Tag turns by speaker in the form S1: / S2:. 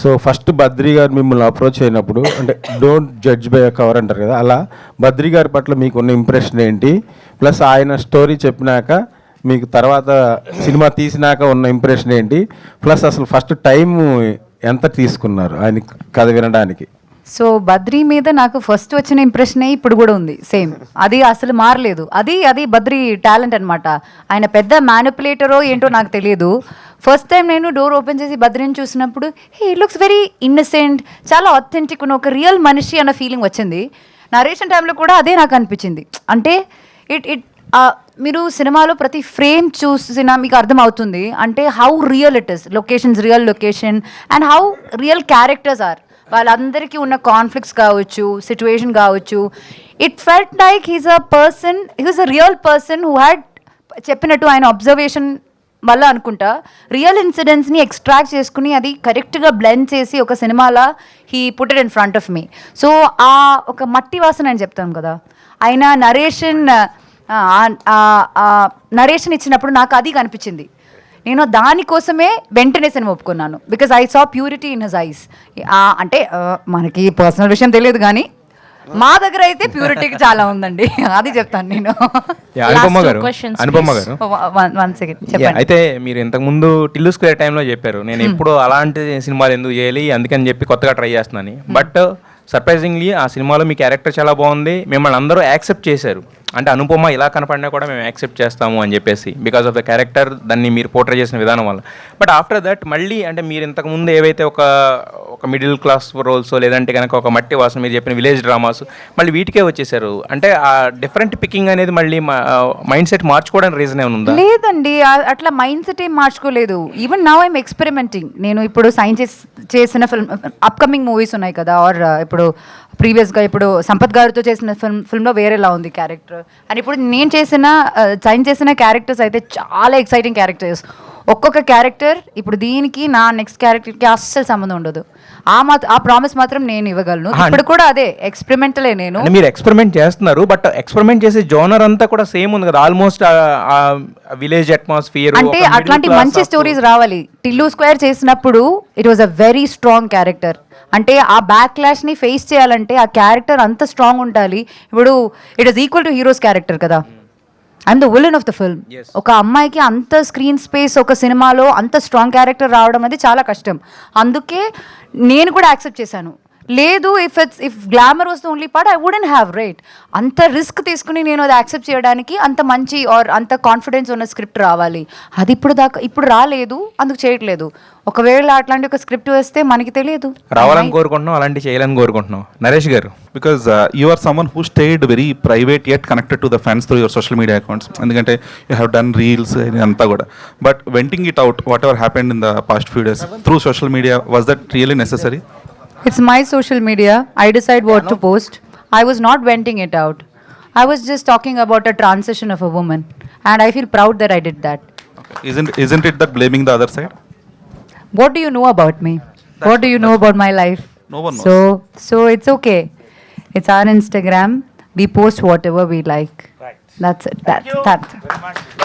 S1: So first Badri గారు మిమ్మల్ని approach అయినప్పుడు అంటే డోంట్ జడ్జ్ బై కవర్ అంటారు కదా, అలా బద్రి గారి పట్ల మీకున్న ఇంప్రెషన్ ఏంటి, ప్లస్ ఆయన స్టోరీ చెప్పినాక మీకు తర్వాత సినిమా తీసినాక ఉన్న ఇంప్రెషన్ ఏంటి, ప్లస్ అసలు ఫస్ట్ టైం ఎంత తీసుకున్నారు ఆయన కథ వినడానికి?
S2: సో బద్రీ మీద నాకు ఫస్ట్ వచ్చిన ఇంప్రెషనే ఇప్పుడు కూడా ఉంది సేమ్, అది అసలు మారలేదు. అది బద్రీ టాలెంట్ అనమాట. ఆయన పెద్ద మ్యానిపులేటరో ఏంటో నాకు తెలియదు. ఫస్ట్ టైం నేను డోర్ ఓపెన్ చేసి బద్రీని చూసినప్పుడు హీ లుక్స్ వెరీ ఇన్నసెంట్, చాలా ఆథెంటిక్, ఒక రియల్ మనిషి అన్న ఫీలింగ్ వచ్చింది. నరేషన్ టైంలో కూడా అదే నాకు అనిపించింది. అంటే మీరు సినిమాలో ప్రతి ఫ్రేమ్ చూసినా మీకు అర్థమవుతుంది అంటే how real it is, real location and how real characters are. వాళ్ళందరికీ ఉన్న కాన్ఫ్లిక్ట్స్ కావచ్చు, సిచ్యువేషన్ కావచ్చు. It felt like he's a real person who had చెప్పినట్టు ఆయన అబ్జర్వేషన్ వల్ల అనుకుంటా రియల్ ఇన్సిడెంట్స్ని ఎక్స్ట్రాక్ట్ చేసుకుని అది కరెక్ట్గా బ్లెండ్ చేసి ఒక సినిమాలా he put it in front of me. So ఆ ఒక మట్టి వాసన అని చెప్తాం కదా, ఆయన నరేషన్ ఇచ్చినప్పుడు నాకు అది కనిపించింది. నేను దానికోసమే వెంటనే సినిమా ఒప్పుకున్నాను. Because I saw purity in his eyes. అంటే మనకి పర్సనల్ విషయం తెలియదు కానీ మా దగ్గర అయితే ప్యూరిటీకి చాలా ఉందండి. అది చెప్తాను నేను.
S3: అనుపమ గారు అయితే మీరు ఇంతకుముందు టిల్లు స్క్వేర్ టైంలో చెప్పారు నేను ఎప్పుడు అలాంటి సినిమాలు ఎందుకు చేయాలి అందుకని చెప్పి కొత్తగా ట్రై చేస్తున్నాను. బట్ సర్ప్రైజింగ్లీ ఆ సినిమాలో మీ క్యారెక్టర్ చాలా బాగుంది, మిమ్మల్ని అందరూ యాక్సెప్ట్ చేశారు. అంటే అనుపమ ఇలా కనపడినా కూడా మేము యాక్సెప్ట్ చేస్తాము అని చెప్పేసి బికాస్ ఆఫ్ ద క్యారెక్టర్, దాన్ని మీరు పోర్ట్రే చేసిన విధానం వల్ల. బట్ ఆఫ్టర్ దట్ మళ్ళీ అంటే మీరు ఇంతకుముందు ఏవైతే ఒక మిడిల్ క్లాస్ రోల్స్ లేదంటే కనుక ఒక మట్టి వాసన మీరు చెప్పిన విలేజ్ డ్రామాస్ మళ్ళీ వీటికే వచ్చేసారు. అంటే ఆ డిఫరెంట్ పికింగ్ అనేది మళ్ళీ మైండ్ సెట్ మార్చుకోవడానికి రీజన్ ఏమైనా ఉందా?
S2: లేదండి, అట్లా మైండ్ సెట్ ఏం మార్చుకోలేదు. Even now I'm experimenting. నేను ఇప్పుడు సైన్ చేసిన ఫిల్మ్, అప్కమింగ్ మూవీస్ ఉన్నాయి కదా, ఆర్ ఇప్పుడు ప్రీవియస్గా ఇప్పుడు సంపత్ గారితో చేసిన ఫిల్మ్లో వేరేలా ఉంది క్యారెక్టర్. అండ్ ఇప్పుడు నేను సైన్ చేసిన క్యారెక్టర్స్ అయితే చాలా ఎక్సైటింగ్ క్యారెక్టర్స్. ఒక్కొక్క క్యారెక్టర్ ఇప్పుడు దీనికి నా నెక్స్ట్ క్యారెక్టర్కి అస్సలు సంబంధం ఉండదు. ఆ ప్రామిస్ మాత్రం నేను ఇవ్వగలను. ఇప్పుడు కూడా అదే ఎక్స్పెరిమెంటలే.
S3: మీరు ఎక్స్పెరిమెంట్ చేస్తున్నారు, బట్ ఎక్స్పెరిమెంట్ చేసే జోనర్ అంతా కూడా సేమ్ ఉంది కదా, ఆల్మోస్ట్ విలేజ్ అట్మాస్ఫియర్.
S2: అంటే అట్లాంటి మంచి స్టోరీస్ రావాలి. టిల్లు స్క్వేర్ చేసినప్పుడు it was a very strong character. అంటే ఆ బ్యాక్ క్లాష్ని ఫేస్ చేయాలంటే ఆ క్యారెక్టర్ అంత స్ట్రాంగ్ ఉండాలి. ఇప్పుడు it is equal to hero's character కదా, and the villain of the film. ఒక అమ్మాయికి అంత స్క్రీన్ స్పేస్ ఒక సినిమాలో అంత స్ట్రాంగ్ క్యారెక్టర్ రావడం అది చాలా కష్టం. అందుకే నేను కూడా యాక్సెప్ట్ చేశాను. లేదు, if glamour was the only part I wouldn't have right. అంత రిస్క్ తీసుకుని నేను అది యాక్సెప్ట్ చేయడానికి అంత మంచి ఆర్ అంత కాన్ఫిడెన్స్ ఉన్న స్క్రిప్ట్ రావాలి. అది ఇప్పుడు రాలేదు, అందుకు చేయట్లేదు. ఒకవేళ అట్లాంటి ఒక స్క్రిప్ట్ వస్తే మనకి తెలియదు,
S3: రావాలని కోరుకుంటున్నాం, అలాంటి చేయాలని కోరుకుంటున్నాం. నరేష్ గారు,
S4: because you are someone who stayed very private yet connected to the fans through your social media accounts. ఎందుకంటే you have done reels అంతా కూడా, but venting it out whatever happened in the past few days through social media, was that really necessary?
S2: It's my social media. I decide what to post. I was not venting it out. I was just talking about a transition of a woman, and I feel proud that I did that.
S4: Okay. Isn't it that blaming the other side?
S2: What do you know about me? What do you know about my life?
S4: No one knows.
S2: So it's okay. It's our Instagram. We post whatever we like. Right. That's it. That's it.